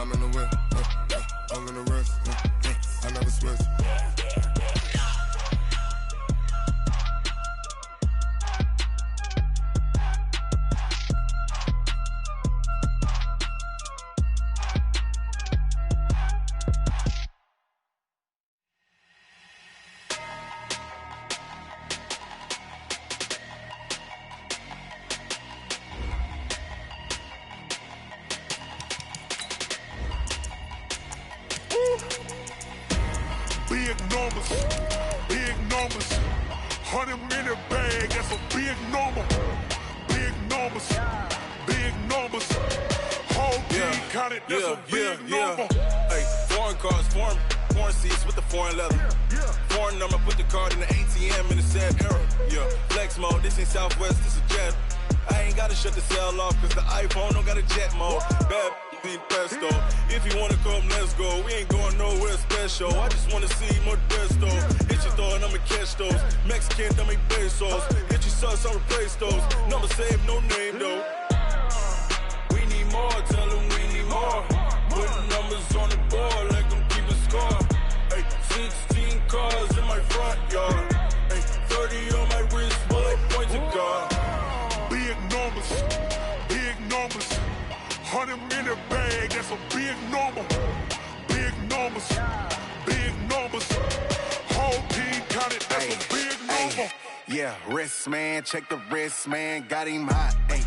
I'm in the whip, I'm in the wrist, I never switch. Big numbers, big numbers. 100-minute bag, that's a big number. Big numbers, big numbers. Whole team counted, that's a big number. Hey, foreign cars, foreign seats with the foreign leather. Foreign number, put the card in the ATM in the sad era. Yeah, flex mode, this ain't Southwest, this a jet. I ain't gotta shut the cell off, cause the iPhone don't got a jet mode. Bad be pesto. If you wanna come, let's go. We ain't going nowhere special. I just wanna see more desto. Hit your throw and I'ma catch those. Mexican, dummy pesos. Hit your sauce, I'll replace those. Number save, no name though. We need more, tell them we need more. Putting numbers on the board like I'm keeping score. Hey, 16 cars in my front yard. Hey, 30 on my wrist, bullet point to God. Big numbers, big numbers. 100-minute bag, that's a big number. Big numbers, big numbers. Whole team counted, that's a big number. Yeah, wrist man, check the wrist man, got him hot. Ay,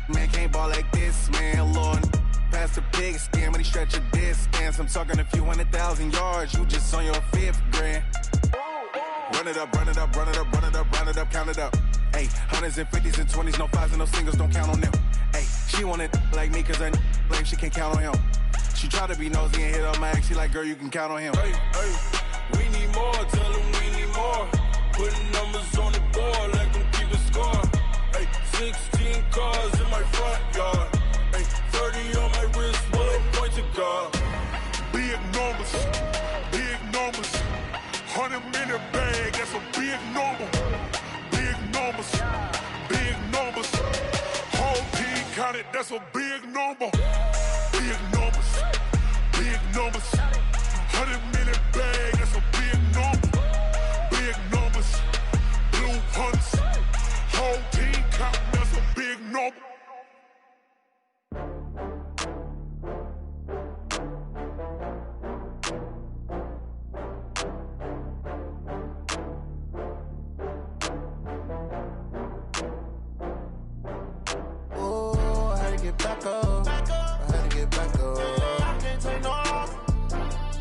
man can't ball like this, man. Lord, past the pig skin, but he stretch a distance. I'm talking a few 100,000 yards, you just on your 5th grand. Run it up, run it up, run it up, run it up, run it up, count it up. Ay, hundreds and 50s and 20s, no 5s and no singles, don't count on them. Ay, she want it like me, cause her like she can't count on him. She try to be nosy and hit on my ex, she like, girl, you can count on him. Hey, hey, we need more, tell them we need more. Putting numbers on the board like I'm keeping score. Hey, 16 cars in my front yard. Hey, 30 on my wrist, bullet point to God. Big numbers, big numbers. 100-minute bag, that's a big number. Big numbers, big numbers. Whole team counted, that's a big number. Big numbers, big numbers. 100-minute bag, that's a big number. Big numbers, blue hunts. Whole team count, that's a big number. Back up. I had to get back up. I can't take no loss.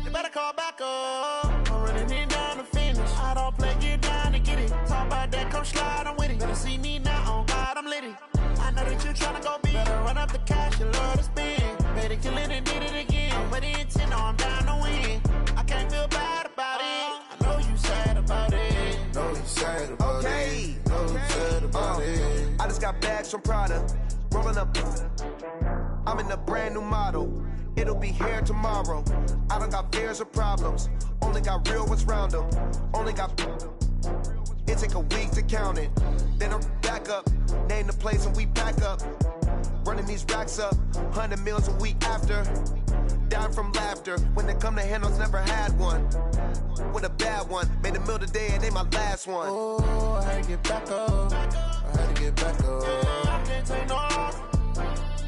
You better call back up. I'm running it down to finish. I don't play, get down to get it. Talk about that, come slide, I'm with it. Better see me now, on God, I'm litty. I know that you tryna go big. Better run up the cash, you love to spend. Better kill it and did it again. But the intent, I'm down to win. I can't feel bad about it. I know you sad about it. Know you sad about it. Know you sad about it. I just got bags from Prada. Rolling up, I'm in a brand new model. It'll be here tomorrow. I don't got fears or problems. Only got real ones round them. Only got. It take a week to count it. Then I'm back up. Name the place and we pack up. Running these racks up. 100 meals a week after. Dying from laughter. When they come to handles, never had one. With a bad one. Made a meal today and they my last one. Oh, I had to get back up. I had to get back up. I can't take no loss.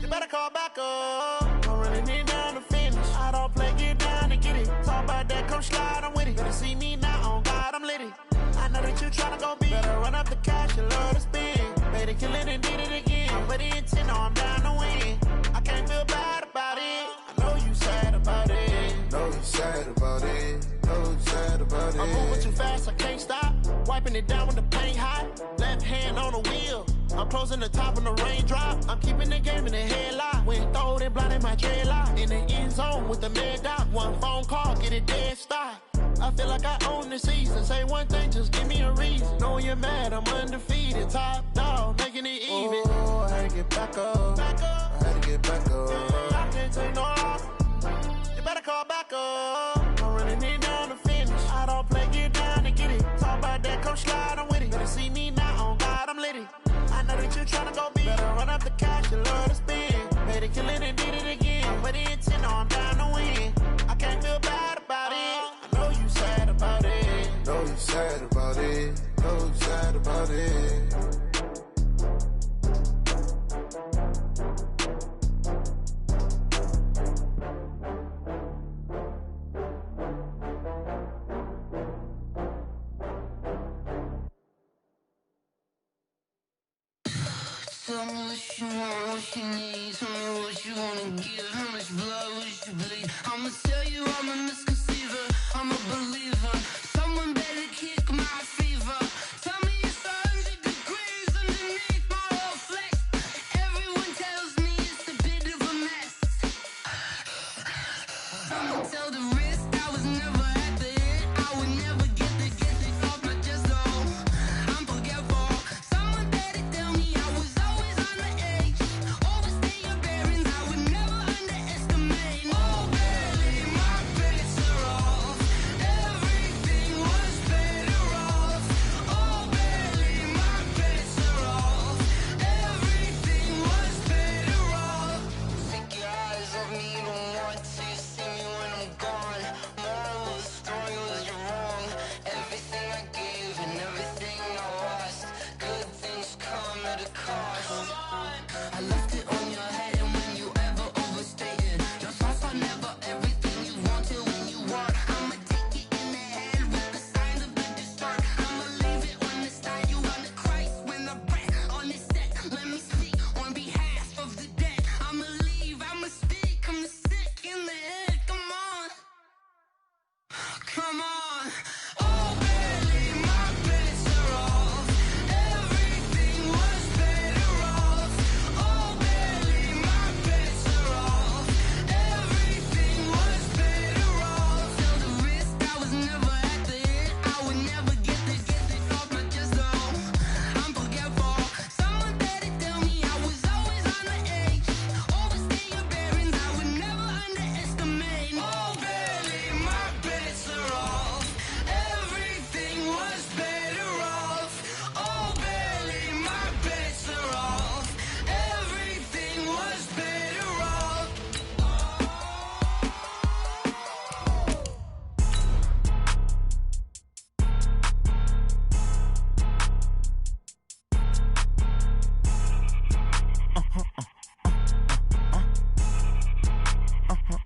You better call back up. I'm running it down to finish. I don't play, get down to get it. Talk about that, come slide, I'm with it. Better see me now, on God, I'm litty. I know that you tryna go big. Better run up the cash, you love to spend. Better kill it and did it again. But the intent, no, I'm down to win. I can't feel bad about it. I know you sad about it. Know you sad about it. Know you sad about it. I'm moving too fast, I can't stop. Wiping it down with the paint hot. Left hand on the wheel. I'm closing the top on the raindrop. I'm keeping the game in the headlock. When throwed and blinded my dreadlock. In the end zone with the mad dot. One phone call, get it dead stop. I feel like I own the season. Say one thing, just give me a reason. Knowing you're mad, I'm undefeated. Top dog, making it even. Oh, I had to get back up. I had to get back up. I can't take no loss. You better call back up. I'm running it down to finish. I don't play, get down to get it. Talk about that, come slide, I'm with it. Better see me now, on God, I'm litty. I know that you tryna go big. Better run up the cash, you love to spend. Better kill it and did it again. But the intent, no, I'm down Tell me what you want, what you need. Tell me what you wanna give. How much blood would you bleed? I'ma tell you I'm a misconceiver. I'm a believer. Someone better kick my fever. Tell me it's 100 degrees underneath my whole flesh. Everyone tells me it's a bit of a mess. Someone tell the wrist I was never at the hit. I would never get it off my chest though. I'm forgetful. Someone better tell me I was always on the edge. Overstay your bearings, I would never underestimate. Oh baby, my bets are off. Everything was better off. Oh baby, my bets are off. Everything was better off. Take your eyes off me, you don't want to see me when I'm gone. Moral of the story was you're wrong. Everything I gave and everything I lost. Good things come at a cost. I left it on your head and when you ever overstated. Your thoughts are never everything you wanted when you want. I'ma take it in the head with the signs of the distort. I'ma leave it on the side. You on the Christ when the breath on this set. Let me speak on behalf of the dead. I'ma leave, I'ma speak. I'm the sick in the head. Come on. Come on. Oh baby, my bets are off. Everything was better off. Oh baby, my bets are off. Everything was better off. Tell the wrist I was never at the hit. I would never get it off my chest though. I'm forgetful. Someone better tell me I was always on the edge. Overstay your bearings, I would never underestimate. Oh baby, my bets are off. Everything was better off. Oh baby, my bets are off. Everything was better off.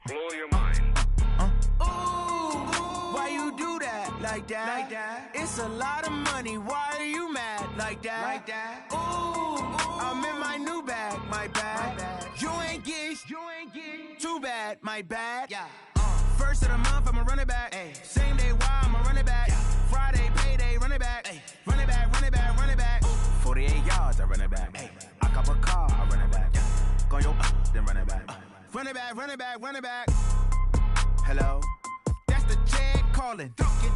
Blow your mind. Why you do that? Like that? It's a lot of money. Why are you mad? Like that? Ooh, I'm in my new bag. My bad. You ain't get. Too bad. My bad. Yeah. First of the month, I'ma run it back. Same day, why I'ma run it back. Friday, payday, run it back. Run it back, run it back, run it back. 48 yards, I run it back. I cop a car, I run it back. Go your then run it back. Run it back, run it back, run it back. Hello? That's the jag calling.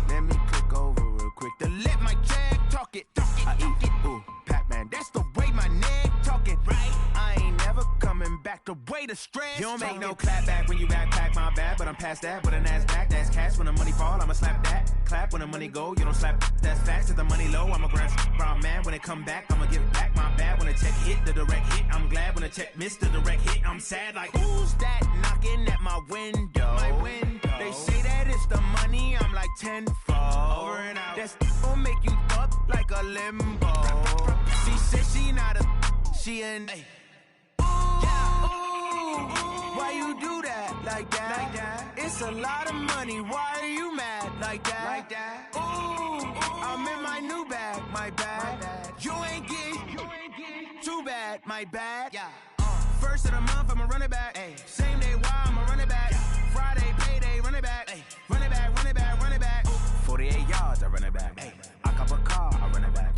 Let me click over real quick to let my jag talk it. I eat it, ooh, Pac-Man. That's the way my neck talking. Right? I ain't never coming back the way the stress. You don't make no clap back when you backpack my bad, but I'm past that. But an ass back, that's cash. When the money fall, I'ma slap that. Clap when the money go, you don't slap. That's facts. If the money low, I'ma grab brown man. When it come back, I'ma give back my bad. When the check hit, the direct hit. I'm glad when the check missed the direct hit. I'm sad like, who's that knocking at my window? My window. They say that it's the money, I'm like tenfold. Over and out. That's gon' make you up like a limbo. She said she not a, she an. Why you do that? Like that? It's a lot of money. Why are you mad? Like that? Ooh, I'm in my new bag. My bad. You ain't get too bad. My bad. Yeah. First of the month, I'ma run it back. Same day, why I'ma run it back. Friday, payday, run it back. Run it back, run it back, run it back. 48 yards, I run it back. I cop a car, I run it back.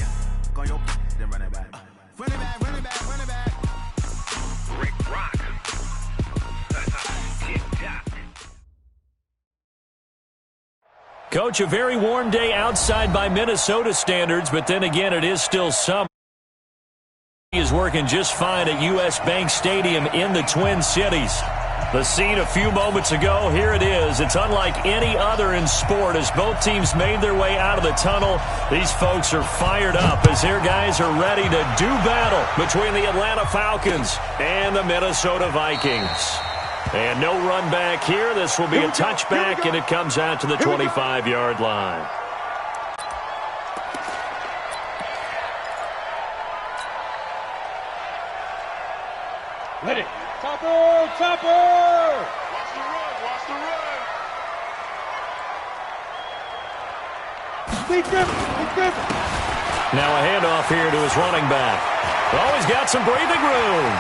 Go your then run it back. Run it back, run it back, run it back. Rick Rock. Coach, a very warm day outside by Minnesota standards, but then again, it is still summer. He is working just fine at U.S. Bank Stadium in the Twin Cities. The scene a few moments ago, here it is. It's unlike any other in sport as both teams made their way out of the tunnel. These folks are fired up as their guys are ready to do battle between the Atlanta Falcons and the Minnesota Vikings. And no run back here. This will be a touchback, and it comes out to the 25-yard line. Ready. Topper! Topper! Watch the run, watch the run. Defense! Defense! Now a handoff here to his running back. Oh, he's got some breathing room.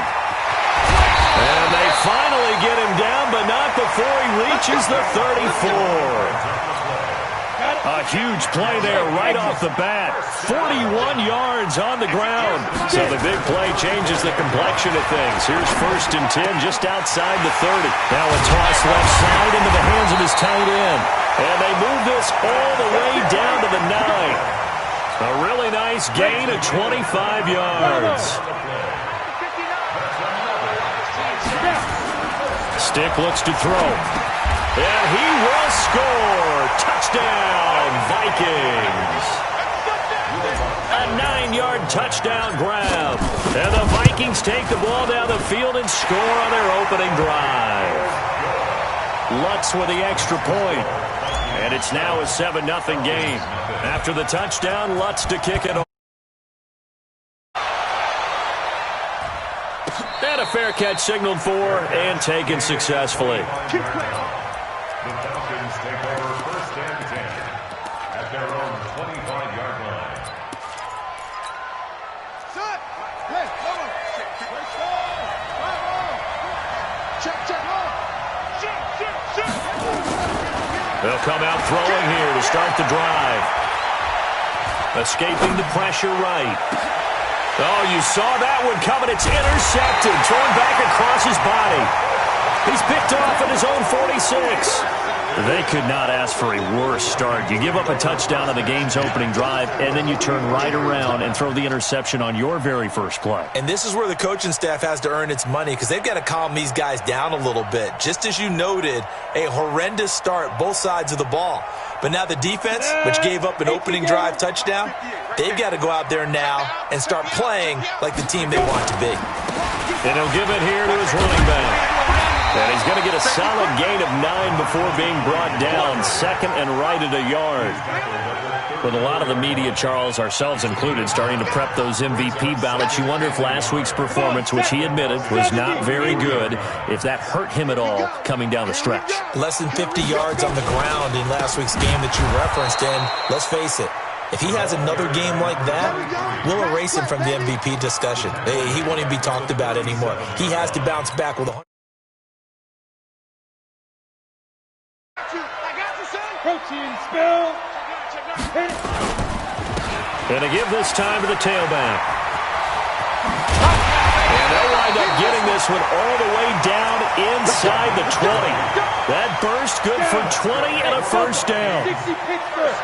And they finally get him down, but not before he reaches the 34. A huge play there right off the bat. 41 yards on the ground. So the big play changes the complexion of things. Here's 1st and 10 just outside the 30. Now a toss left side into the hands of his tight end. And they move this all the way down to the 9. A really nice gain of 25 yards. Stick looks to throw. And he will score. Touchdown, Vikings. A 9-yard touchdown grab. And the Vikings take the ball down the field and score on their opening drive. Lutz with the extra point. And it's now a 7-0 game. After the touchdown, Lutz to kick it off. And a fair catch signaled for and taken successfully. The Falcons take over 1st and 10 at their own 25-yard line. They'll come out throwing here to start the drive. Escaping the pressure right. Oh, you saw that one coming. It's intercepted. Thrown back across his body. He's picked off at his own 46. They could not ask for a worse start. You give up a touchdown on the game's opening drive, and then you turn right around and throw the interception on your very first play. And this is where the coaching staff has to earn its money because they've got to calm these guys down a little bit. Just as you noted, a horrendous start, both sides of the ball. But now the defense, which gave up an opening drive touchdown, they've got to go out there now and start playing like the team they want to be. And he'll give it here to his running back. And he's going to get a solid gain of 9 before being brought down. 2nd and right at a yard. With a lot of the media, Charles, ourselves included, starting to prep those MVP ballots, you wonder if last week's performance, which he admitted was not very good, if that hurt him at all coming down the stretch. Less than 50 yards on the ground in last week's game that you referenced, and let's face it, if he has another game like that, we'll erase him from the MVP discussion. He won't even be talked about anymore. He has to bounce back with 100. Protein spill. And to give this time to the tailback. And they'll wind up getting this one all the way down inside the 20. That burst good for 20 and a first down. 60 Pittsburgh.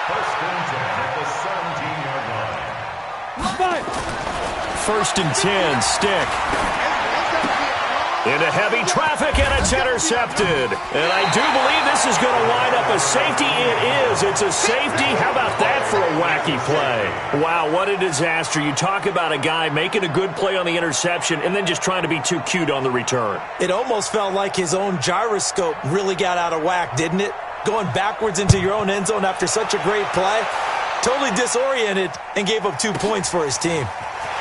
1st and 10 at the 17-yard line. 1st and 10, Stick. Into heavy traffic, and it's intercepted. And I do believe this is going to wind up a safety. It is. It's a safety. How about that for a wacky play? Wow, what a disaster. You talk about a guy making a good play on the interception and then just trying to be too cute on the return. It almost felt like his own gyroscope really got out of whack, didn't it? Going backwards into your own end zone after such a great play. Totally disoriented and gave up 2 points for his team.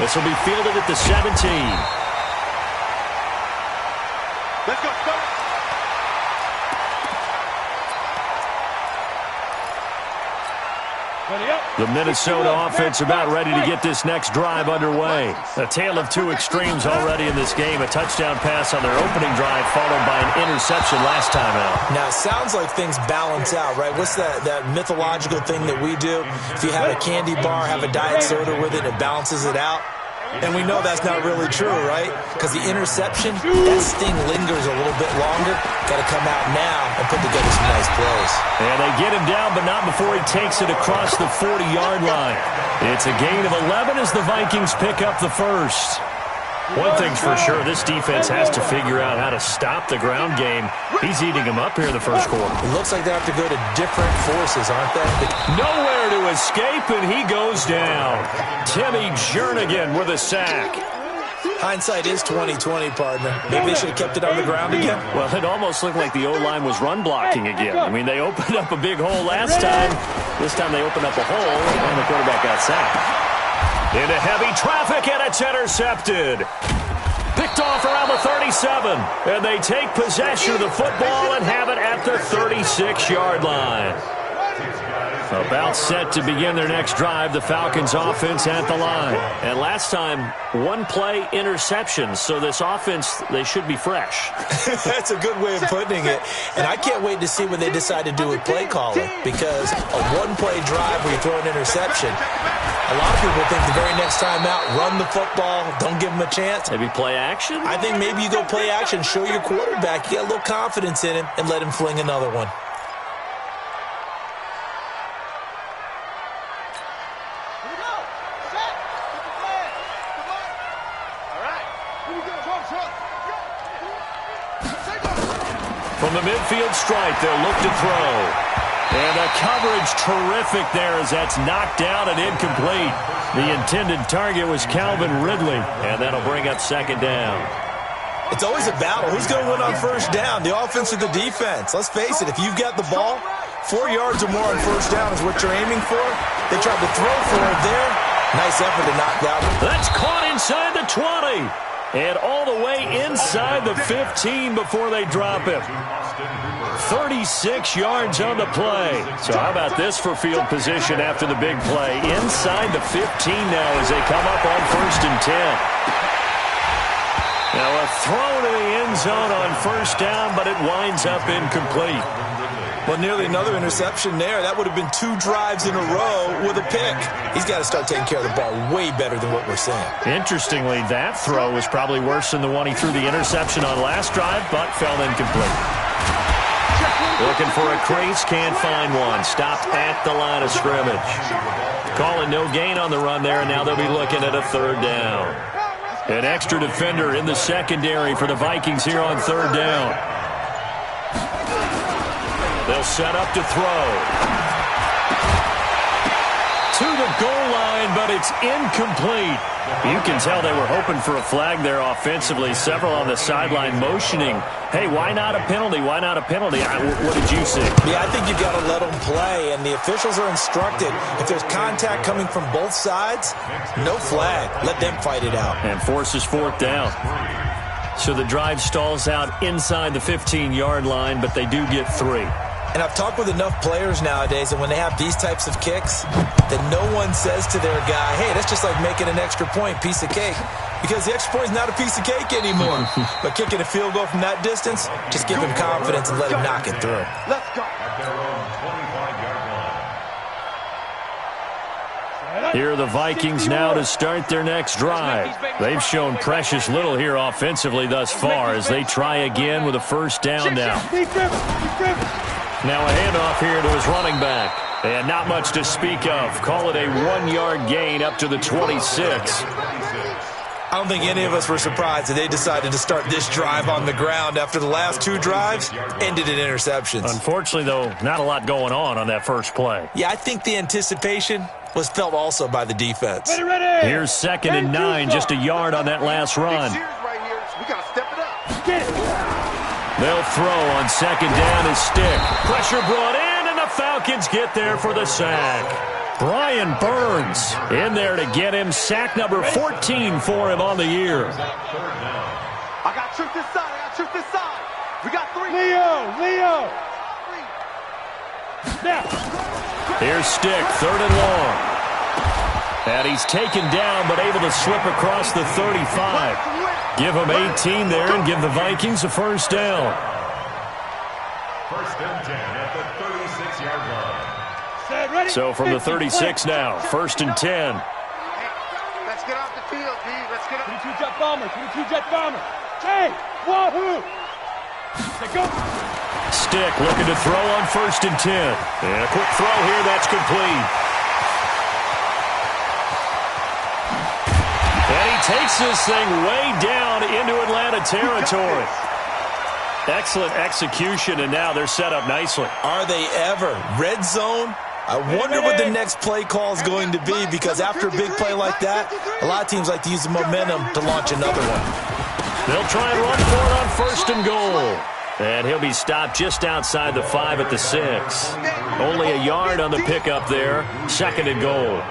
This will be fielded at the 17. Let's go. The Minnesota offense about ready to get this next drive underway. A tale of two extremes already in this game. A touchdown pass on their opening drive followed by an interception last time out. Now, it sounds like things balance out, right? What's that mythological thing that we do? If you have a candy bar, have a diet soda with it, it balances it out. And we know that's not really true, right? Because the interception, that sting lingers a little bit longer. Got to come out now and put together some nice plays. And they get him down, but not before he takes it across the 40-yard line. It's a gain of 11 as the Vikings pick up the first. One thing's for sure, this defense has to figure out how to stop the ground game. He's eating them up here in the first quarter. It looks like they have to go to different forces, aren't they? Nowhere to escape, and he goes down. Timmy Jernigan with a sack. Hindsight is 20/20, partner. Maybe they should have kept it on the ground again. Well, it almost looked like the O-line was run blocking again. I mean, they opened up a big hole last time. This time they opened up a hole, and the quarterback got sacked. Into heavy traffic, and it's intercepted. Picked off around the 37, and they take possession of the football and have it at the 36-yard line. About set to begin their next drive, the Falcons offense at the line. And last time, one-play interception, so this offense, they should be fresh. That's a good way of putting it. And I can't wait to see what they decide to do with play calling, because a one-play drive where you throw an interception, a lot of people think the very next time out, run the football, don't give them a chance. Maybe play action? I think maybe you go play action, show your quarterback, you get a little confidence in him, and let him fling another one. From the midfield stripe, they'll look to throw. And the coverage terrific there as that's knocked down and incomplete. The intended target was Calvin Ridley, and that'll bring up second down. It's always a battle. Who's going to win on first down, the offense or the defense? Let's face it, if you've got the ball, 4 yards or more on first down is what you're aiming for. They tried to throw for it there. Nice effort to knock down. That's caught inside the 20. And all the way inside the 15 before they drop him. 36 yards on the play. So how about this for field position after the big play? Inside the 15 now as they come up on 1st and 10. Now a throw to the end zone on first down, but it winds up incomplete. Well, nearly another interception there. That would have been 2 drives in a row with a pick. He's got to start taking care of the ball way better than what we're seeing. Interestingly, that throw was probably worse than the one he threw the interception on last drive, but fell incomplete. Looking for a crease, can't find one. Stopped at the line of scrimmage. Calling no gain on the run there, and now they'll be looking at a 3rd down. An extra defender in the secondary for the Vikings here on 3rd down. They'll set up to throw. To the goal line, but it's incomplete. You can tell they were hoping for a flag there offensively. Several on the sideline motioning, hey, why not a penalty? Why not a penalty? What did you see? Yeah, I think you've got to let them play, and the officials are instructed. If there's contact coming from both sides, no flag. Let them fight it out. And forces 4th down. So the drive stalls out inside the 15-yard line, but they do get 3. And I've talked with enough players nowadays, and when they have these types of kicks, that no one says to their guy, hey, that's just like making an extra point, piece of cake. Because the extra point is not a piece of cake anymore. But kicking a field goal from that distance, just give him confidence and let him knock it through. Let's go. Here are the Vikings now to start their next drive. They've shown precious little here offensively thus far as they try again with a 1st down now. Now a handoff here to his running back. And not much to speak of. Call it a 1-yard gain up to the 26. I don't think any of us were surprised that they decided to start this drive on the ground after the last 2 drives ended in interceptions. Unfortunately, though, not a lot going on that first play. Yeah, I think the anticipation was felt also by the defense. Ready. Here's 2nd and 9, just a yard on that last run. They'll throw on 2nd down as Stick. Pressure brought in, and the Falcons get there for the sack. Brian Burns in there to get him sack number 14 for him on the year. I got truth this side. We got 3. Leo. Now. Here's Stick, 3rd and long. And he's taken down, but able to slip across the 35. Give him 18 there and give the Vikings a 1st down. 1st and 10 at the 36-yard line. So from the 36 now, 1st and 10. Let's get off the field, D. Let's get off. 22 jet bomber. Hey, wahoo! Go. Stick looking to throw on 1st and 10. And a quick throw here, that's complete. And he takes this thing way down into Atlanta territory. Excellent execution, and now they're set up nicely. Are they ever? Red zone? I wonder what the next play call is going to be, because after a big play like that, a lot of teams like to use the momentum to launch another one. They'll try and run for it on 1st and goal. And he'll be stopped just outside the 5 at the 6. Only a yard on the pickup there. 2nd and goal.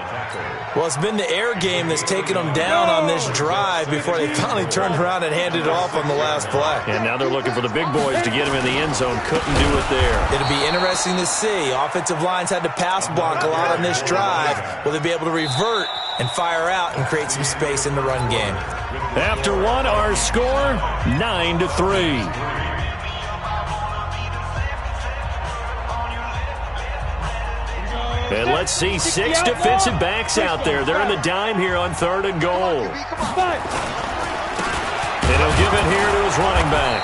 Well, it's been the air game that's taken them down on this drive before they finally turned around and handed it off on the last play. And now they're looking for the big boys to get him in the end zone. Couldn't do it there. It'll be interesting to see. Offensive lines had to pass block a lot on this drive. Will they be able to revert and fire out and create some space in the run game? After one, our score, 9-3. And let's see 6 defensive backs out there. They're in the dime here on 3rd and goal. And he'll give it here to his running back.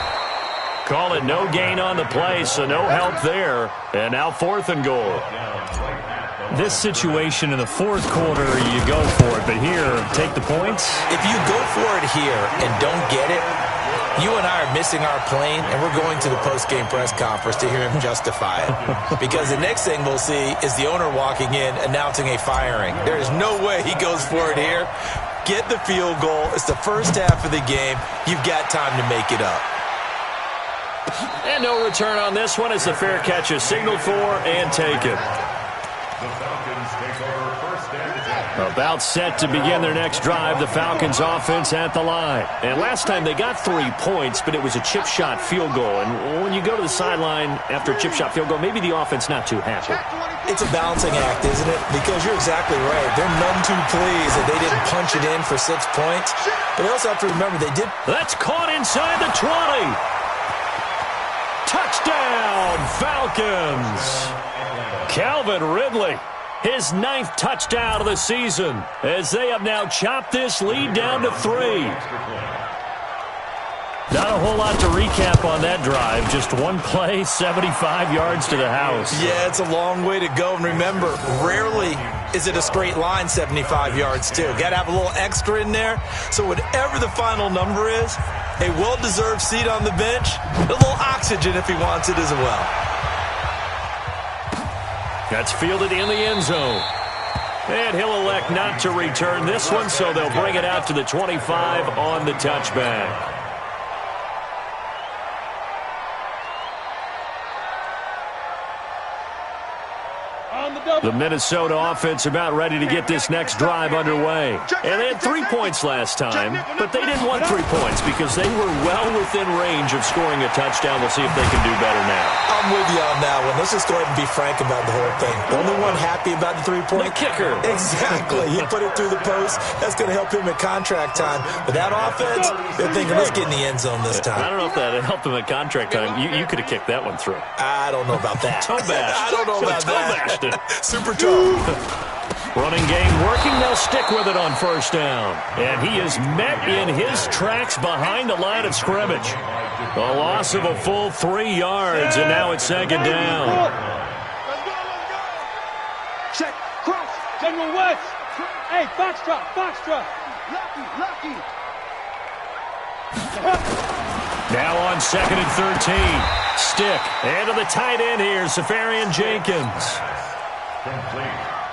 Call it no gain on the play, so no help there. And now 4th and goal. This situation in the 4th quarter, you go for it. But here, take the points. If you go for it here and don't get it, you and I are missing our plane, and we're going to the post-game press conference to hear him justify it. Because the next thing we'll see is the owner walking in announcing a firing. There is no way he goes for it here. Get the field goal. It's the first half of the game. You've got time to make it up. And no return on this one as the fair catch is signaled for and taken. The Falcons take over 1st and 10. About set to begin their next drive, the Falcons offense at the line. And last time they got 3 points, but it was a chip shot field goal. And when you go to the sideline after a chip shot field goal, maybe the offense not too happy. It's a balancing act, isn't it? Because you're exactly right. They're none too pleased that they didn't punch it in for 6 points. But they also have to remember they did. That's caught inside the 20. Touchdown, Falcons. Calvin Ridley, his 9th touchdown of the season, as they have now chopped this lead down to 3. Not a whole lot to recap on that drive. Just one play, 75 yards to the house. Yeah, it's a long way to go. And remember, rarely is it a straight line 75 yards, too. Got to have a little extra in there. So whatever the final number is, a well-deserved seat on the bench, a little oxygen if he wants it as well. That's fielded in the end zone. And he'll elect not to return this one, so they'll bring it out to the 25 on the touchback. The Minnesota offense about ready to get this next drive underway. And they had 3 points last time, but they didn't want 3 points because they were well within range of scoring a touchdown. We'll see if they can do better now. I'm with you on that one. Let's just go ahead and be frank about the whole thing. The only one happy about the 3-point? The kicker. Exactly. He put it through the post. That's going to help him at contract time. But that offense, they're thinking, let's get in the end zone this time. I don't know if that helped him at contract time. You could have kicked that one through. I don't know about that. Toe bashed. I don't know about that. Super toe. Running game working. They'll stick with it on 1st down. And he is met in his tracks behind the line of scrimmage. A loss of a full 3 yards, and now it's 2nd down. Check, cross, General West. Hey, Foxtrot, Foxtrot. Lucky. Now on 2nd and 13. Stick. And to the tight end here, Safarian Jenkins.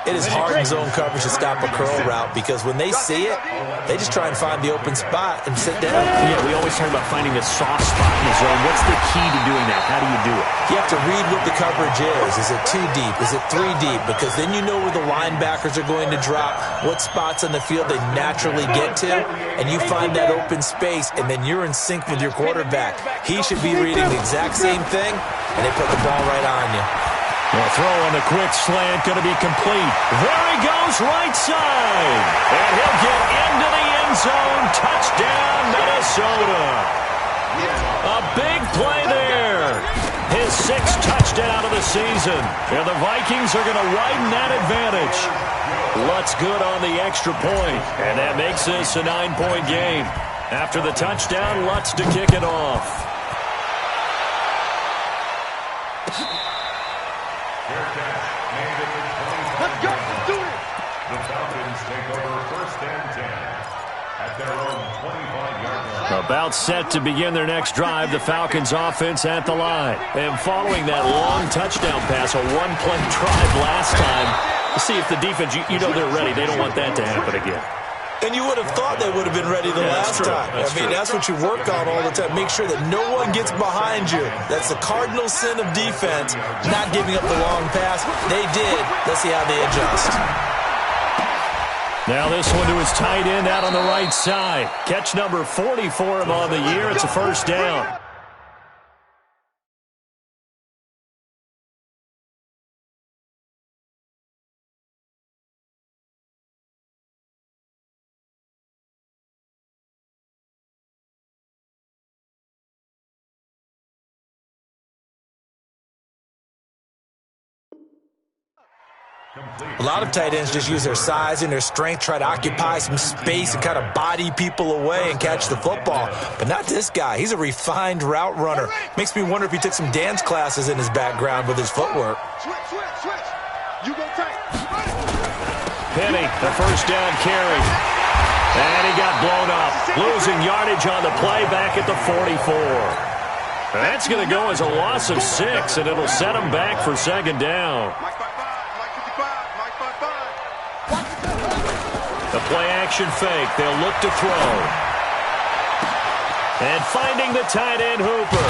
It is hard in zone coverage to stop a curl route because when they see it, they just try and find the open spot and sit down. Yeah, we always talk about finding the soft spot in the zone. What's the key to doing that? How do you do it? You have to read what the coverage is. Is it 2 deep? Is it 3 deep? Because then you know where the linebackers are going to drop, what spots on the field they naturally get to, and you find that open space, and then you're in sync with your quarterback. He should be reading the exact same thing, and they put the ball right on you. The throw on the quick slant going to be complete. There he goes, right side. And he'll get into the end zone. Touchdown, Minnesota. A big play there. His 6th touchdown of the season. And the Vikings are going to widen that advantage. Lutz good on the extra point. And that makes this a 9-point game. After the touchdown, Lutz to kick it off. Let's go, let's do it. The Falcons take over 1st and 10 at their own 25-yard line. About set to begin their next drive, the Falcons offense at the line. And following that long touchdown pass, a one-play drive last time, to see if the defense, you know they're ready. They don't want that to happen again. And you would have thought they would have been ready the last time. That's what you work on all the time. Make sure that no one gets behind you. That's the cardinal sin of defense, not giving up the long pass. They did. Let's see how they adjust. Now this one to his tight end out on the right side. Catch number 40 for him on the year. It's a first down. A lot of tight ends just use their size and their strength, try to occupy some space and kind of body people away and catch the football. But not this guy. He's a refined route runner. Makes me wonder if he took some dance classes in his background with his footwork. You go tight. Penny, the first down carry. And he got blown up. Losing yardage on the play back at the 44. That's going to go as a loss of 6, and it'll set him back for second down. The play-action fake. They'll look to throw. And finding the tight end Hooper.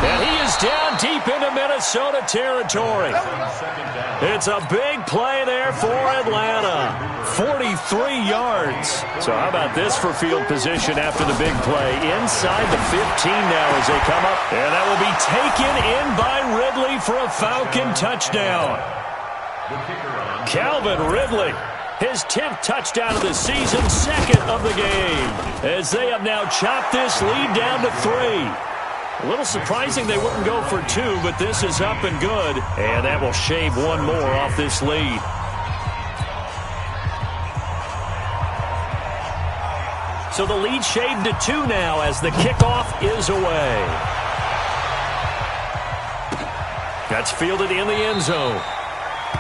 And he is down deep into Minnesota territory. It's a big play there for Atlanta. 43 yards. So how about this for field position after the big play? Inside the 15 now as they come up. And that will be taken in by Ridley for a Falcon touchdown. Calvin Ridley. His 10th touchdown of the season, 2nd of the game, as they have now chopped this lead down to 3. A little surprising they wouldn't go for 2, but this is up and good, and that will shave one more off this lead. So the lead shaved to 2 now as the kickoff is away. That's fielded in the end zone.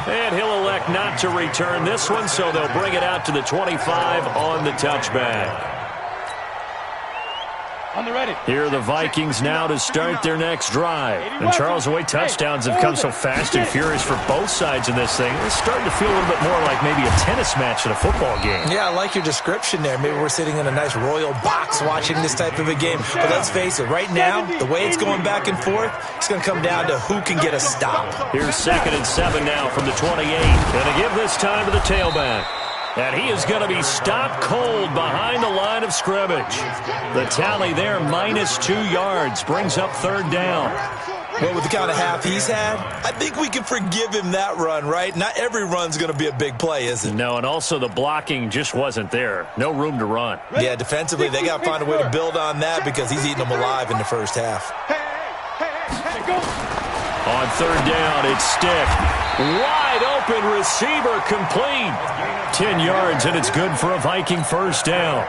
And he'll elect not to return this one, so they'll bring it out to the 25 on the touchback. On the ready. Here are the Vikings now to start their next drive. And Charles, the way touchdowns have come so fast and furious for both sides in this thing, it's starting to feel a little bit more like maybe a tennis match in a football game. Yeah, I like your description there. Maybe we're sitting in a nice royal box watching this type of a game. But let's face it, right now, the way it's going back and forth, it's going to come down to who can get a stop. Here's 2nd and 7 now from the 28. And to give this time to the tailback. And he is going to be stopped cold behind the line of scrimmage. The tally there, -2 yards, brings up 3rd down. Well, with the kind of half he's had, I think we can forgive him that run, right? Not every run's going to be a big play, is it? No, and also the blocking just wasn't there. No room to run. Yeah, defensively, they got to find a way to build on that because he's eating them alive in the first half. On 3rd down, it's Stick. Wide open receiver complete. 10 yards, and it's good for a Viking first down.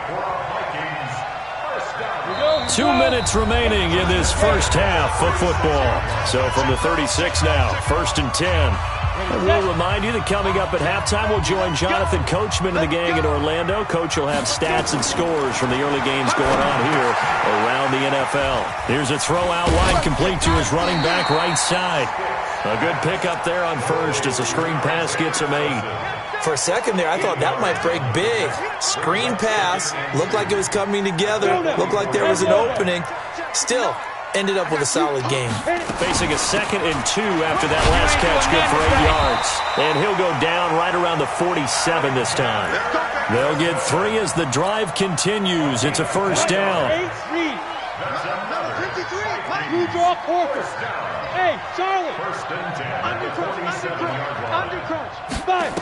2 minutes remaining in this first half of football. So from the 36 now, 1st and 10. And we'll remind you that coming up at halftime, we'll join Jonathan Coachman and the gang in Orlando. Coach will have stats and scores from the early games going on here around the NFL. Here's a throw out wide, complete to his running back right side. A good pickup there on first as a screen pass gets him 8. For a second there, I thought that might break big. Screen pass, looked like it was coming together, looked like there was an opening. Still, ended up with a solid game. Facing a 2nd and 2 after that last catch, good for 8 yards. And he'll go down right around the 47 this time. They'll get 3 as the drive continues. It's a first down. You draw Corker. Hey, Charlie. Under crunch. 5.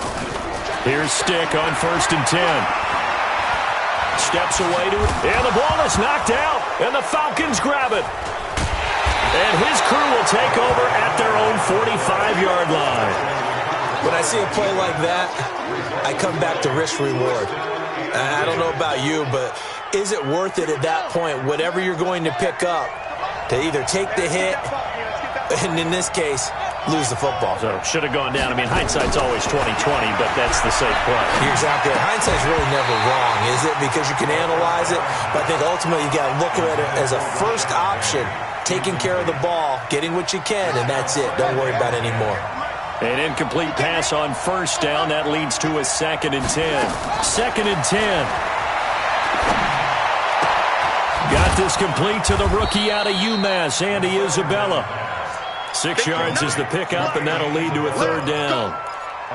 Here's Stick on 1st and 10. Steps away to it. And the ball is knocked out. And the Falcons grab it. And his crew will take over at their own 45-yard line. When I see a play like that, I come back to risk-reward. I don't know about you, but is it worth it at that point, whatever you're going to pick up, to either take the hit, and in this case, lose the football? So should have gone down. I mean, hindsight's always 20/20, but that's the safe play. You're exactly right. Hindsight's really never wrong, is it? Because you can analyze it, but I think ultimately you got to look at it as a first option, taking care of the ball, getting what you can, and that's it. Don't worry about it anymore. An incomplete pass on first down. That leads to a 2nd and 10. 2nd and 10. Got this complete to the rookie out of UMass, Andy Isabella. 6 yards is the pickup, and that'll lead to a 3rd down.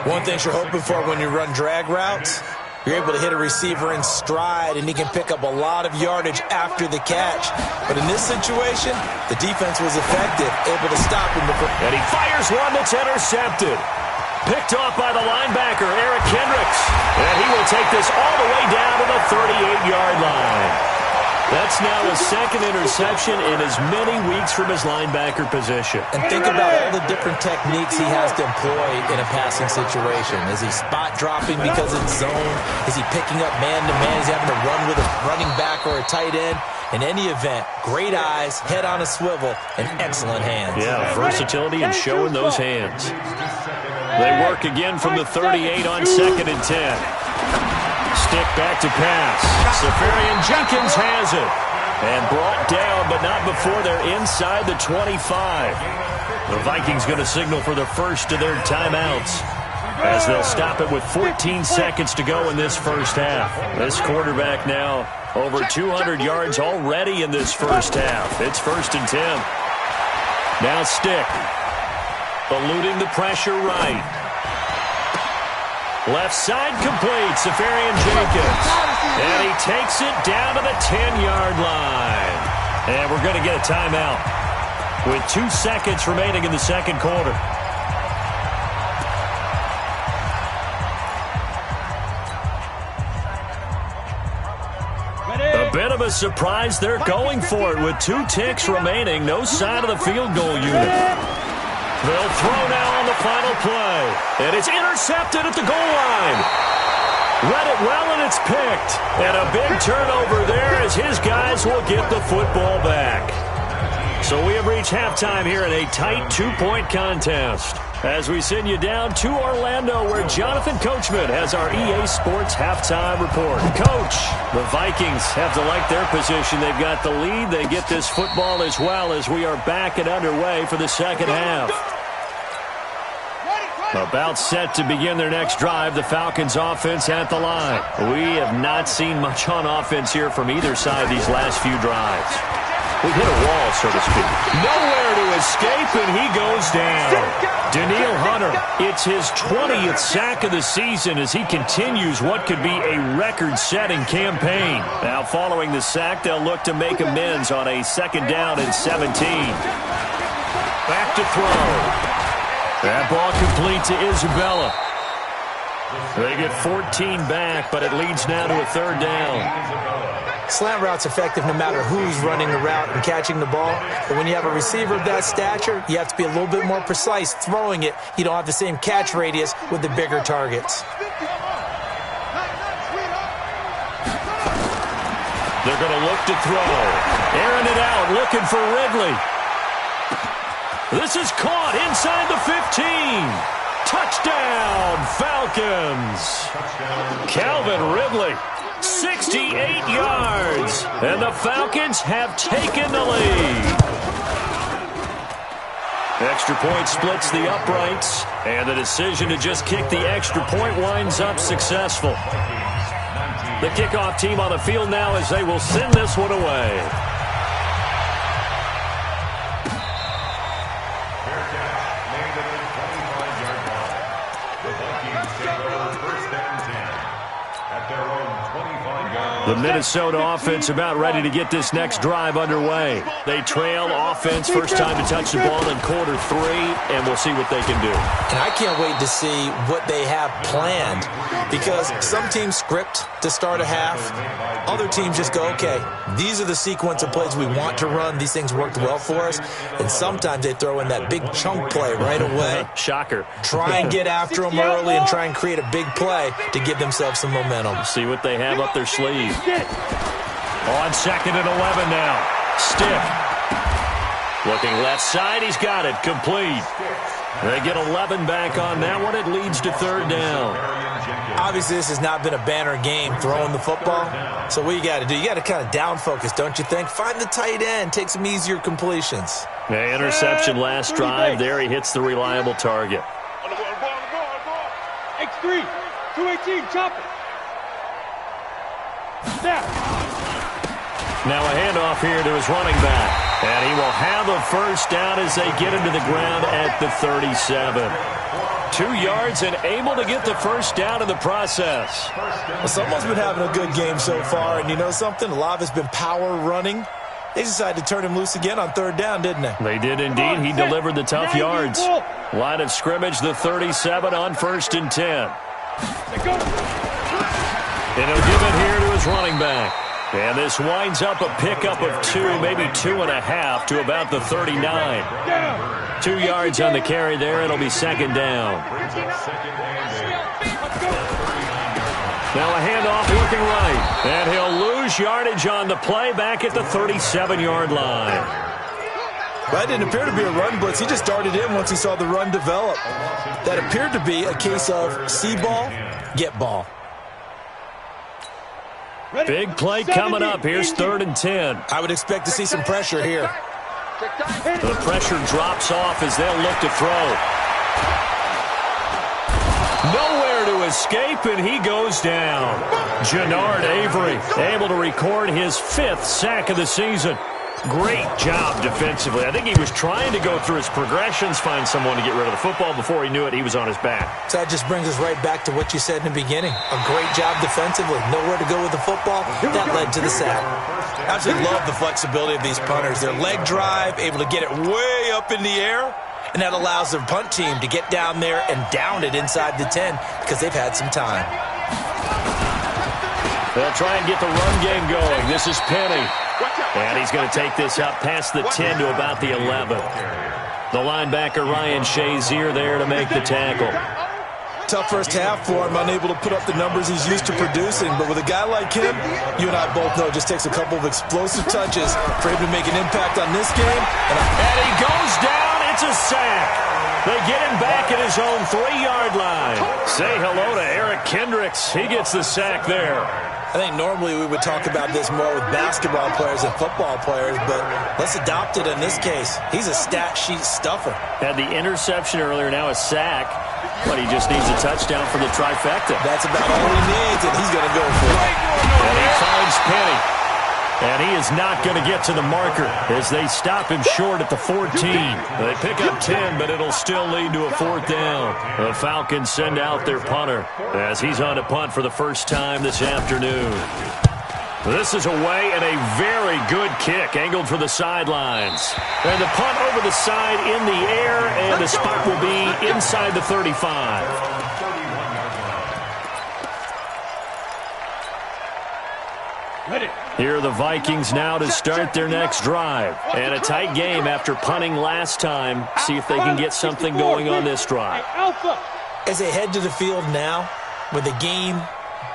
One thing you're hoping for when you run drag routes, You're able to hit a receiver in stride, and he can pick up a lot of yardage after the catch. But in this situation, the defense was effective, able to stop him. And he fires one that's intercepted. Picked off by the linebacker, Eric Kendricks. And he will take this all the way down to the 38-yard line. That's now his second interception in as many weeks from his linebacker position. And think about all the different techniques he has to employ in a passing situation. Is he spot dropping because it's zone? Is he picking up man-to-man? Is he having to run with a running back or a tight end? In any event, great eyes, head on a swivel, and excellent hands. Yeah, versatility and showing those hands. They work again from the 38 on 2nd and 10. Stick back to pass. Safarian Jenkins has it. And brought down, but not before they're inside the 25. The Vikings going to signal for the first of their timeouts, as they'll stop it with 14 seconds to go in this first half. This quarterback now over 200 yards already in this first half. It's 1st and 10. Now Stick. Eluding the pressure right. Left side complete, Safarian Jenkins. And he takes it down to the 10-yard line. And we're going to get a timeout with 2 seconds remaining in the second quarter. A bit of a surprise. They're going for it with 2 ticks remaining. No sign of the field goal unit. They'll throw now on the final play. And it's intercepted at the goal line. Read it well, and it's picked. And a big turnover there as his guys will get the football back. So we have reached halftime here in a tight 2-point contest, as we send you down to Orlando, where Jonathan Coachman has our EA Sports halftime report. Coach, the Vikings have to like their position. They've got the lead. They get this football as well, as we are back and underway for the second half. About set to begin their next drive, the Falcons offense at the line. We have not seen much on offense here from either side these last few drives. We've hit a wall, so to speak. Nowhere to escape, and he goes down. Danielle Hunter, it's his 20th sack of the season as he continues what could be a record-setting campaign. Now, following the sack, they'll look to make amends on a 2nd down and 17. Back to throw. That ball complete to Isabella. They get 14 back, but it leads now to a 3rd down. Slant route's effective no matter who's running the route and catching the ball. But when you have a receiver of that stature, you have to be a little bit more precise throwing it. You don't have the same catch radius with the bigger targets. They're going to look to throw. Airing it out, looking for Ridley. This is caught inside the 15. Touchdown, Falcons. Calvin Ridley, 68 yards. And the Falcons have taken the lead. Extra point splits the uprights. And the decision to just kick the extra point winds up successful. The kickoff team on the field now as they will send this one away. The Minnesota offense about ready to get this next drive underway. They trail offense, first time to touch the ball in quarter 3, and we'll see what they can do. And I can't wait to see what they have planned, because some teams script to start a half. Other teams just go, okay, these are the sequence of plays we want to run. These things worked well for us. And sometimes they throw in that big chunk play right away. Shocker. Try and get after them early and try and create a big play to give themselves some momentum. See what they have up their sleeve. On 2nd and 11 now. Stick. Looking left side. He's got it. Complete. They get 11 back on that one. It leads to 3rd down. Obviously, this has not been a banner game throwing the football. So what you got to do, you got to kind of down focus, don't you think? Find the tight end. Take some easier completions. The interception last drive. There he hits the reliable target. X3, 218, chop it. Now a handoff here to his running back. And he will have a first down as they get into the ground at the 37. 2 yards and able to get the first down in the process. Well, someone's been having a good game so far, and you know something? A lot of it's been power running. They decided to turn him loose again on 3rd down, didn't they? They did indeed. He delivered the tough yards. Line of scrimmage, the 37 on 1st and 10. And he'll give it here to his running back. And this winds up a pickup of 2, maybe 2.5 to about the 39. 2 yards on the carry there. It'll be 2nd down. Now a handoff looking right. And he'll lose yardage on the play back at the 37-yard line. That didn't appear to be a run blitz. He just darted in once he saw the run develop. That appeared to be a case of see ball, get ball. Big play coming up. Here's 3rd and 10. I would expect to see some pressure here. The pressure drops off as they'll look to throw. Nowhere to escape, and he goes down. Jannard Avery able to record his 5th sack of the season. Great job defensively. I think he was trying to go through his progressions, find someone to get rid of the football. Before he knew it, he was on his back. So that just brings us right back to what you said in the beginning. A great job defensively. Nowhere to go with the football. That led to the sack. I absolutely love the flexibility of these punters. Their leg drive, able to get it way up in the air, and that allows their punt team to get down there and down it inside the 10 because they've had some time. They'll try and get the run game going. This is Penny. And he's going to take this up past the 10 to about the 11. The linebacker, Ryan Shazier, there to make the tackle. Tough first half for him, unable to put up the numbers he's used to producing. But with a guy like him, you and I both know it just takes a couple of explosive touches for him to make an impact on this game. And he goes down. It's a sack. They get him back at his own 3-yard line. Say hello to Eric Kendricks. He gets the sack there. I think normally we would talk about this more with basketball players and football players, but let's adopt it in this case. He's a stat sheet stuffer. Had the interception earlier, now a sack, but he just needs a touchdown for the trifecta. That's about all he needs, and he's going to go for it. And he finds Penny. And he is not going to get to the marker as they stop him short at the 14. They pick up 10, but it'll still lead to a 4th down. The Falcons send out their punter as he's on to punt for the first time this afternoon. This is away and a very good kick angled for the sidelines. And the punt over the side in the air, and the spot will be inside the 35. Here are the Vikings now to start their next drive. And a tight game after punting last time. See if they can get something going on this drive. As they head to the field now, with the game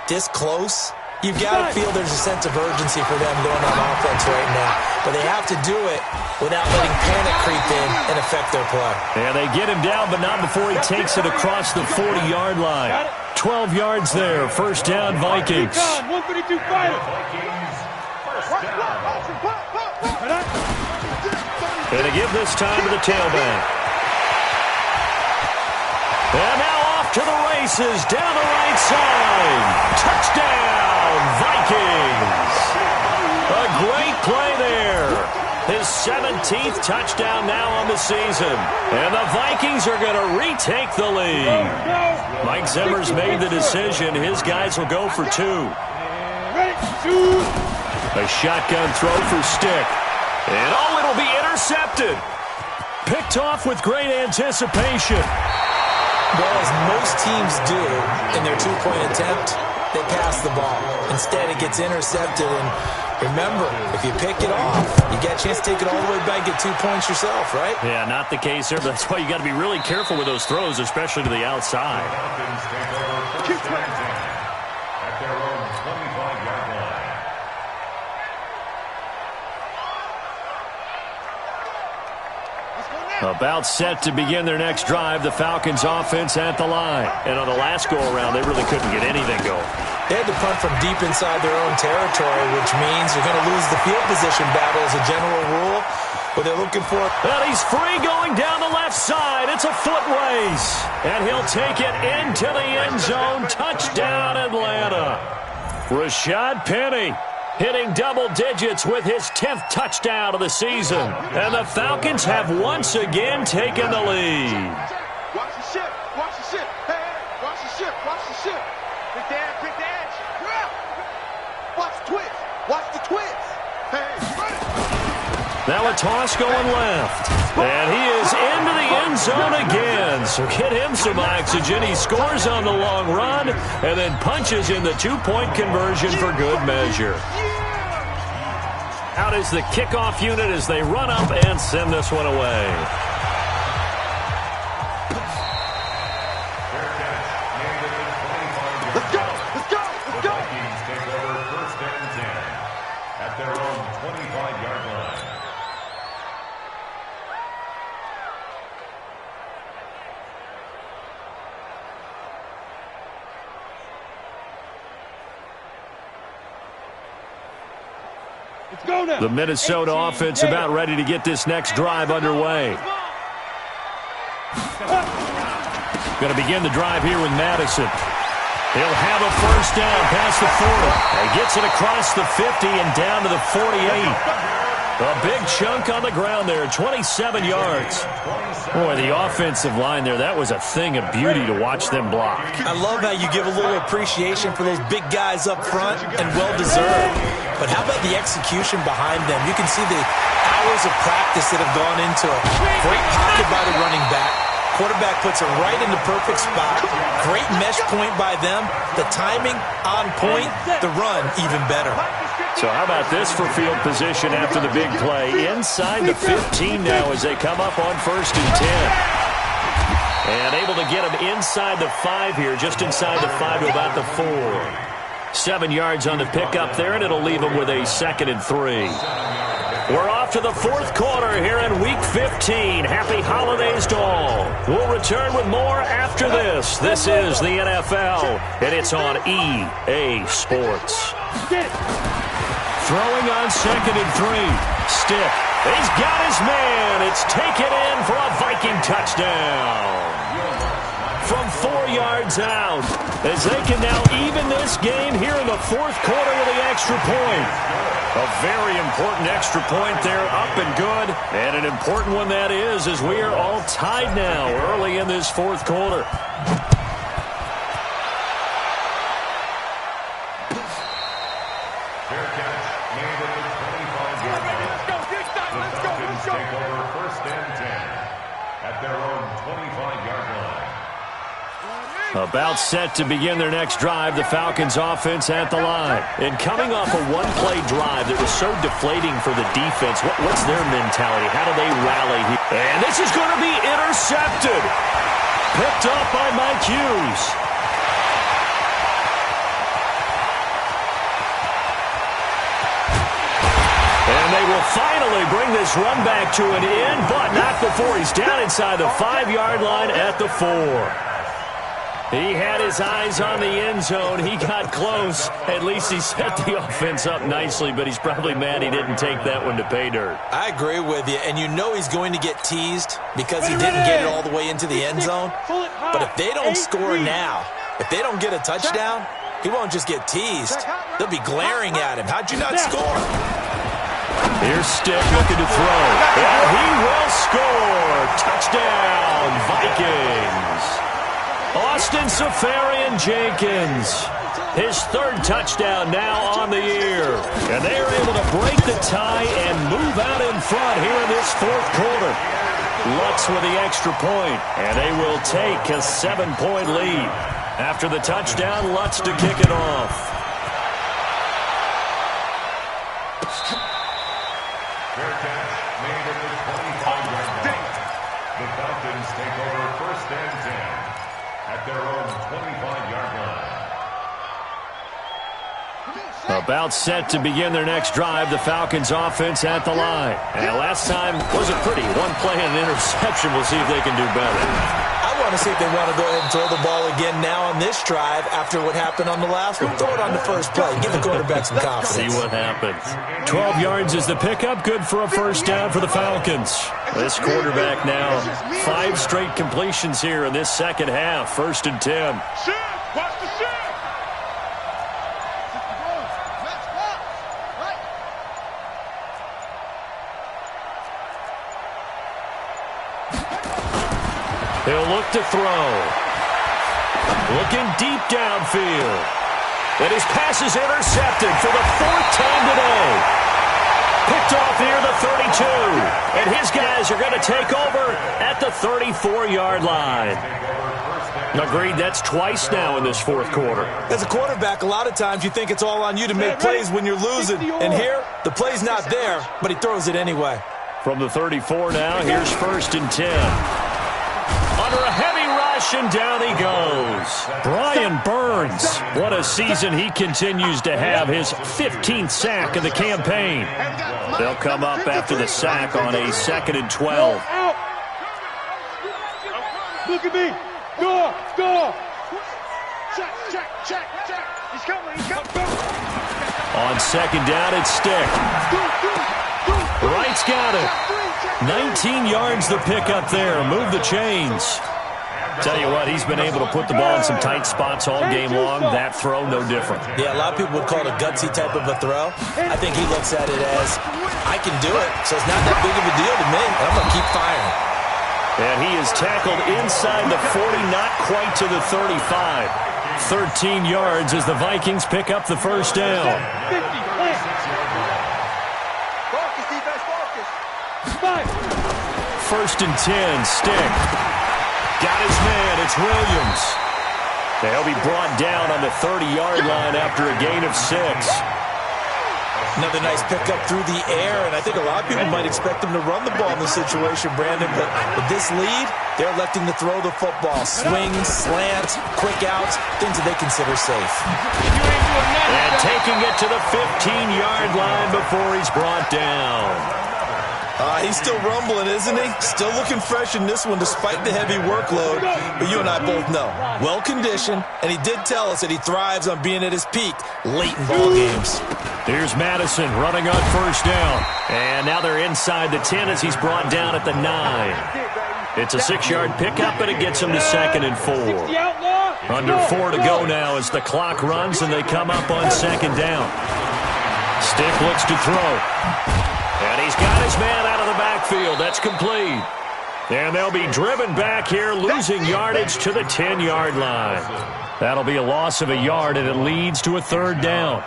this close, you've got to feel there's a sense of urgency for them going on offense right now. But they have to do it without letting panic creep in and affect their play. And they get him down, but not before he takes it across the 40-yard line. 12 yards there. First down, Vikings. 132 fighter. And to give this time to the tailback. And now off to the races, down the right side. Touchdown, Vikings. A great play there. His 17th touchdown now on the season. And the Vikings are going to retake the lead. Mike Zimmer's made the decision. His guys will go for 2. A shotgun throw for Stick. And oh, it'll be intercepted. Picked off with great anticipation. Well, as most teams do in their 2-point attempt, they pass the ball. Instead, it gets intercepted. And remember, if you pick it off, you get a chance to take it all the way back, get 2 points yourself, right? Yeah, not the case here. But that's why you got to be really careful with those throws, especially to the outside. At their own 25-yard line. About set to begin their next drive. The Falcons offense at the line. And on the last go-around, they really couldn't get anything going. They had to punt from deep inside their own territory, which means you're going to lose the field position battle as a general rule. But they're looking for it. And he's free going down the left side. It's a foot race. And he'll take it into the end zone. Touchdown, Atlanta. Rashad Penny hitting double digits with his 10th touchdown of the season. And the Falcons have once again taken the lead. Watch the ship. Watch the Now a toss going left. And he is into the end zone again. So get him some oxygen. He scores on the long run and then punches in the two-point conversion for good measure. Out is the kickoff unit as they run up and send this one away. The Minnesota offense about ready to get this next drive underway. Going to begin the drive here with Madison. He'll have a first down past the 40. He gets it across the 50 and down to the 48. A big chunk on the ground there, 27 yards. Boy, the offensive line there, that was a thing of beauty to watch them block. I love how you give a little appreciation for those big guys up front, and well-deserved. But how about the execution behind them? You can see the hours of practice that have gone into it. Great pocket by the running back. Quarterback puts it right in the perfect spot. Great mesh point by them. The timing on point. The run even better. So how about this for field position after the big play? Inside the 15 now as they come up on 1st and 10. And able to get them inside the 5 here, just inside the 5 to about the 4. 7 yards on the pickup there, and it'll leave them with a 2nd and 3. We're off to the 4th quarter here in Week 15. Happy holidays to all. We'll return with more after this. This is the NFL, and it's on EA Sports. Throwing on 2nd and 3. Stick. He's got his man. It's taken in for a Viking touchdown. From 4 yards out, as they can now even this game here in the 4th quarter with the extra point. A very important extra point there, up and good. And an important one that is, as we are all tied now early in this 4th quarter. Fair catch made at the 25-yard line. The Falcons take over 1st and 10 at their own 25-yard line. About set to begin their next drive, the Falcons offense at the line. And coming off a one-play drive that was so deflating for the defense, what's their mentality? How do they rally here? And this is going to be intercepted. Picked up by Mike Hughes. And they will finally bring this run back to an end, but not before he's down inside the 5-yard line at the 4. He had his eyes on the end zone. He got close. At least he set the offense up nicely, but he's probably mad he didn't take that one to pay dirt. I agree with you, and you know he's going to get teased because he didn't get it all the way into the end zone. But if they don't score now, if they don't get a touchdown, he won't just get teased. They'll be glaring at him. How'd you not score? Here's Stick looking to throw. And he will score. Touchdown, Vikings. Austin Safarian-Jenkins, his 3rd touchdown now on the year. And they are able to break the tie and move out in front here in this 4th quarter. Lutz with the extra point, and they will take a 7-point lead. After the touchdown, Lutz to kick it off. Fair catch made at the 25-yard line. The Falcons take over 1st and 10 at their own 25-yard line. About set to begin their next drive, the Falcons offense at the line. And last time wasn't pretty. One play and an interception. We'll see if they can do better. I want to see if they want to go ahead and throw the ball again now on this drive after what happened on the last one. Throw it on the first play. Give the quarterback some confidence. See what happens. 12 yards is the pickup. Good for a first down for the Falcons. This quarterback now 5 straight completions here in this second half. 1st and 10. Watch the shit! He'll look to throw. Looking deep downfield. And his pass is intercepted for the 4th time today. Picked off near the 32. And his guys are going to take over at the 34-yard line. Agreed, that's twice now in this fourth quarter. As a quarterback, a lot of times you think it's all on you to make plays when you're losing. And here, the play's not there, but he throws it anyway. From the 34 now, here's 1st and 10. Under a heavy rush, and down he goes. Brian Burns, what a season he continues to have, his 15th sack of the campaign. They'll come up after the sack on a 2nd and 12. Look at me. Door. Check. He's coming. On 2nd down, it's Stick. Wright's got it. 19 yards the pick up there. Move the chains. Tell you what, he's been able to put the ball in some tight spots all game long. That throw, no different. Yeah, a lot of people would call it a gutsy type of a throw. I think he looks at it as, I can do it, so it's not that big of a deal to me, and I'm going to keep firing. And he is tackled inside the 40, not quite to the 35. 13 yards as the Vikings pick up the first down. 1st and 10, Stick. Got his man, it's Williams. They'll be brought down on the 30-yard line after a gain of 6. Another nice pickup through the air, and I think a lot of people might expect him to run the ball in this situation, Brandon, but with this lead, they're electing to throw the football. Swings, slants, quick outs, things that they consider safe. And taking it to the 15-yard line before he's brought down. He's still rumbling, isn't he? Still looking fresh in this one despite the heavy workload. But you and I both know, well-conditioned, and he did tell us that he thrives on being at his peak late in ball games. Here's Madison running on 1st down. And now they're inside the 10 as he's brought down at the 9. It's a 6-yard pickup, and it gets him to 2nd and 4. Under 4 to go now as the clock runs, and they come up on 2nd down. Stick looks to throw. And he's got his man out of the backfield. That's complete. And they'll be driven back here, losing yardage to the 10-yard line. That'll be a loss of a yard, and it leads to a 3rd down.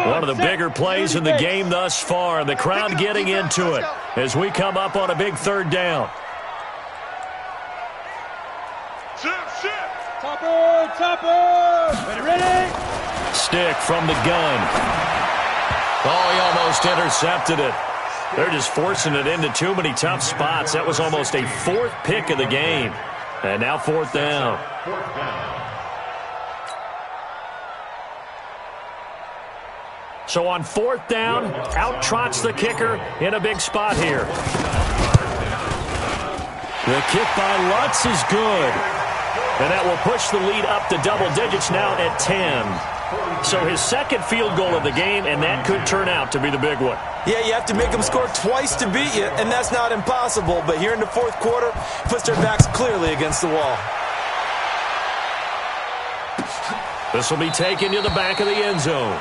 One of the bigger plays in the game thus far, and the crowd getting into it as we come up on a big 3rd down. Topper. Ready? Stick from the gun. Oh, he almost intercepted it. They're just forcing it into too many tough spots. That was almost a 4th pick of the game. And now 4th down. So on 4th down, out trots the kicker in a big spot here. The kick by Lutz is good. And that will push the lead up to double digits now at 10. So his 2nd field goal of the game, and that could turn out to be the big one. Yeah, you have to make them score twice to beat you, and that's not impossible. But here in the 4th quarter, puts their backs clearly against the wall. This will be taken to the back of the end zone.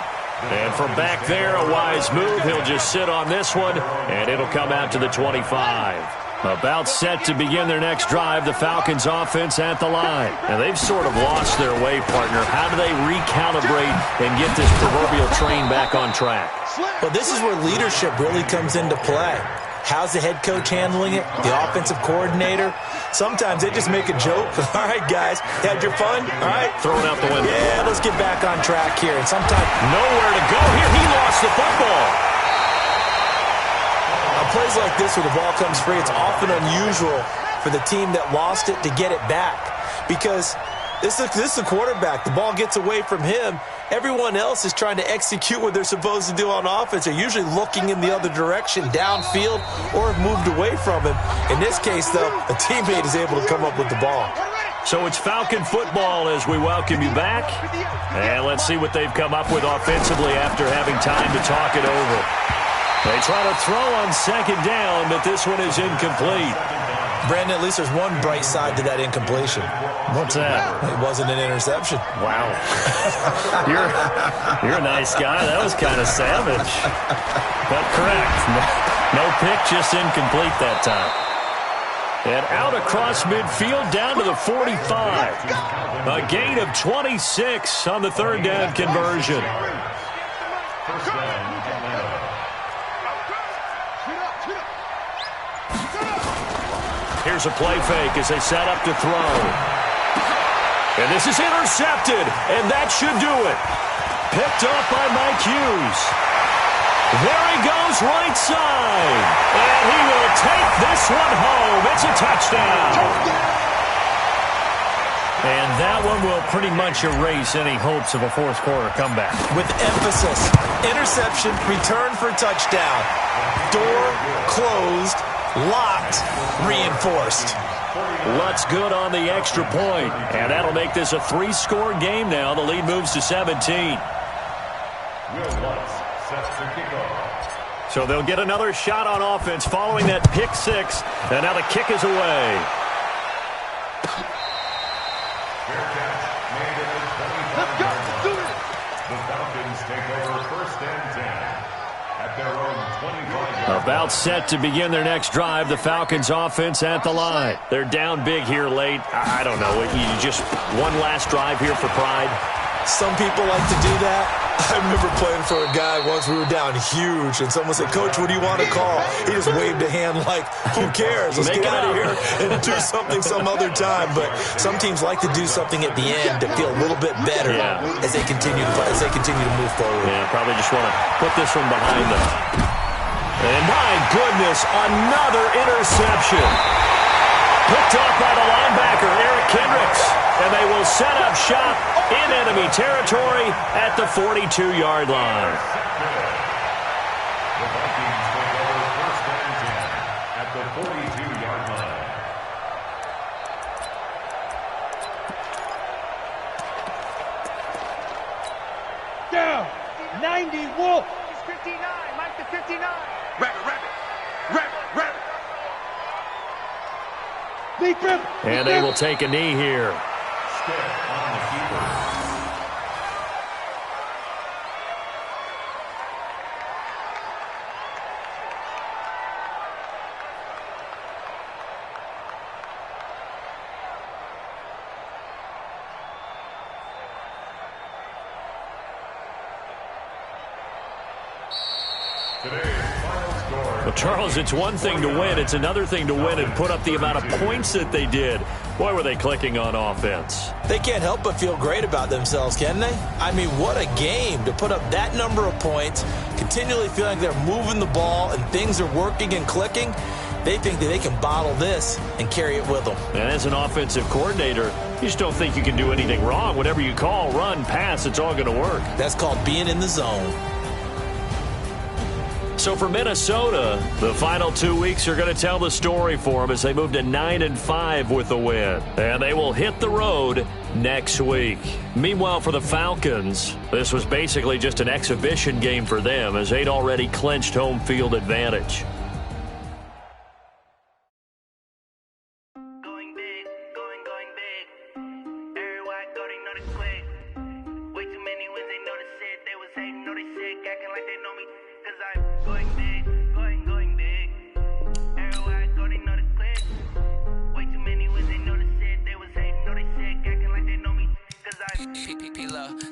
And from back there, a wise move. He'll just sit on this one, and it'll come out to the 25. About set to begin their next drive, the Falcons offense at the line. And they've sort of lost their way, partner. How do they recalibrate and get this proverbial train back on track? Well, this is where leadership really comes into play. How's the head coach handling it? The offensive coordinator? Sometimes they just make a joke. All right, guys, had your fun? All right. Throw it out the window. Yeah, let's get back on track here. And sometimes nowhere to go here. He lost the football. Plays like this where the ball comes free, it's often unusual for the team that lost it to get it back. Because this is the quarterback. The ball gets away from him. Everyone else is trying to execute what they're supposed to do on offense. They're usually looking in the other direction, downfield, or have moved away from him. In this case, though, a teammate is able to come up with the ball. So it's Falcon football as we welcome you back. And let's see what they've come up with offensively after having time to talk it over. They try to throw on 2nd down, but this one is incomplete. Brandon, at least there's one bright side to that incompletion. What's that? It wasn't an interception. Wow. You're a nice guy. That was kind of savage. But correct. No pick, just incomplete that time. And out across midfield, down to the 45. A gain of 26 on the 3rd down conversion. Here's a play fake as they set up to throw. And this is intercepted, and that should do it. Picked up by Mike Hughes. There he goes, right side. And he will take this one home. It's a touchdown. And that one will pretty much erase any hopes of a fourth quarter comeback. With emphasis, interception, return for touchdown. Door closed, locked, reinforced. Lutz good on the extra point, and that'll make this a 3-score game now. The lead moves to 17. Will Lutz sets the kickoff. So they'll get another shot on offense following that pick six, and now the kick is away. Fair catch made at the 25-yard line. The Falcons take over first and 10 at their own 25-yard line. About set to begin their next drive, the Falcons offense at the line. They're down big here late. I don't know. You just one last drive here for pride. Some people like to do that. I remember playing for a guy once. We were down huge, and someone said, "Coach, what do you want to call?" He just waved a hand like, "Who cares? Let's get out of here and do something some other time." But some teams like to do something at the end to feel a little bit better as they continue to move forward. Yeah, probably just want to put this one behind them. And my goodness, another interception. Picked off by the linebacker, Eric Kendricks. And they will set up shop in enemy territory at the 42-yard line. The Vikings take over first and 10 at the 42-yard line. Down. 90 Wolf. 59. Mike to 59. Rabbit. Deep rip. And they will take a knee here. Step on the keeper. Well, Charles, it's one thing to win. It's another thing to win and put up the amount of points that they did. Boy, were they clicking on offense. They can't help but feel great about themselves, can they? I mean, what a game to put up that number of points, continually feeling like they're moving the ball and things are working and clicking. They think that they can bottle this and carry it with them. And as an offensive coordinator, you just don't think you can do anything wrong. Whatever you call, run, pass, it's all going to work. That's called being in the zone. So for Minnesota, the final 2 weeks are going to tell the story for them as they move to 9-5 with the win. And they will hit the road next week. Meanwhile, for the Falcons, this was basically just an exhibition game for them as they'd already clinched home field advantage.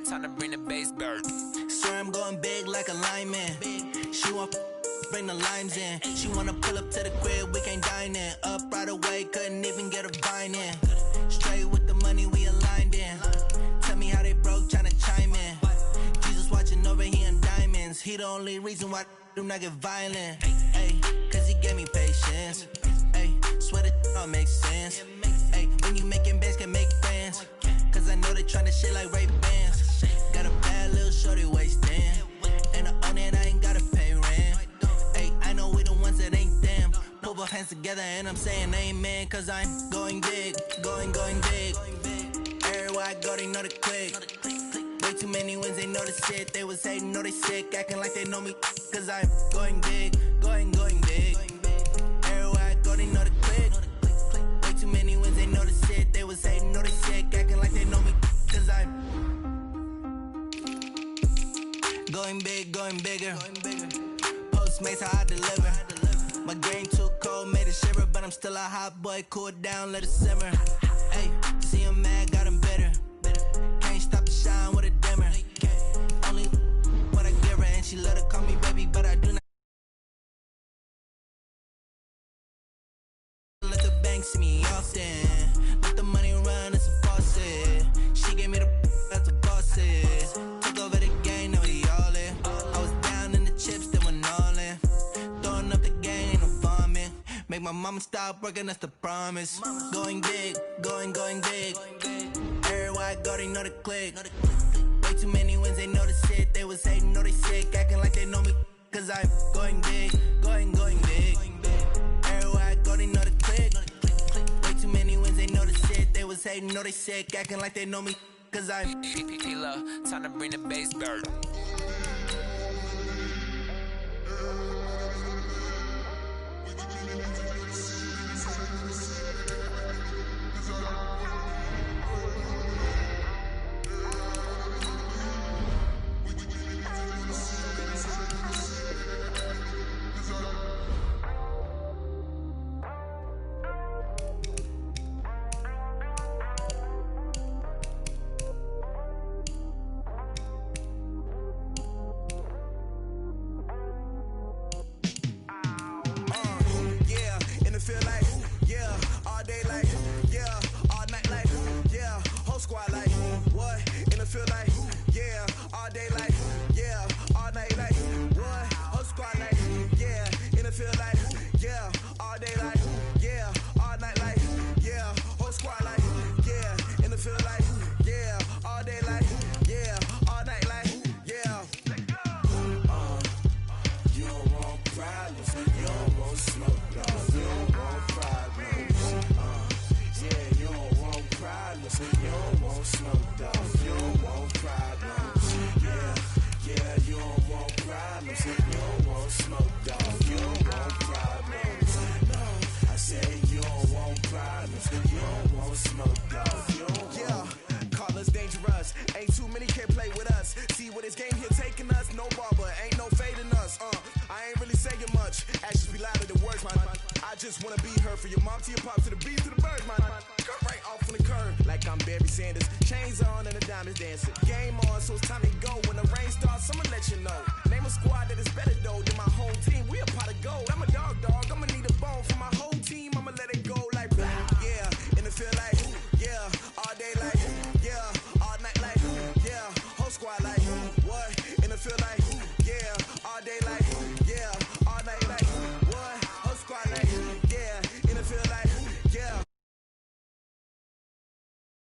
Time to bring the bass bird. Swear I'm going big like a lineman. She want bring the limes in. She wanna pull up to the crib, we can't dine in. Up right away, couldn't even get a vine in. Straight with the money we aligned in. Tell me how they broke, tryna chime in. Jesus watching over here in diamonds. He the only reason why I do not get violent. Ay, cause he gave me patience. Ay, swear that all makes sense. Ay, when you making bands can make friends. Cause I know they tryna shit like Ray-Bans. Got a bad little shorty wasting. And I own it, I ain't gotta pay rent. Ay, I know we the ones that ain't them. Put both hands together and I'm saying amen. Cause I'm going big, going big. Everywhere I go, they know the quick. Way too many wins, they know the shit. They was hating, know they sick, acting like they know me. Cause I'm going big, going big. Everywhere I go, they know the quick. Way too many wins, they know the shit. They was hating, know they sick, acting like they know me. Cause I'm going big, going bigger. Postmates how I deliver. My game too cold, made it shiver, but I'm still a hot boy. Cool down, let it simmer. Hey, see him mad, got him bitter. Can't stop the shine with a dimmer. Only what I give her, and she let her call me baby, but I do not let the bang ain't see me often. Let the money run, it's a faucet. She gave me the that's a bosses. Took over the game, now we all in. I was down in the chips, they went all in. Throwing up the game, ain't no vomit. Make my mama stop working, that's the promise. Going big, going big. Everywhere I go, they know the click. Way too many wins, they know the shit. They was hating, know they sick, acting like they know me. Cause I'm going big, going big. Everywhere I go, they know the click. Way too many wins, they know the shit. They was hating, know they sick, acting like they know me. Cause I'm P-Lo, time to bring the bass bird. Name a squad that is better though than my home team. We a pot of gold. I'm a dog. I'ma need a bone for my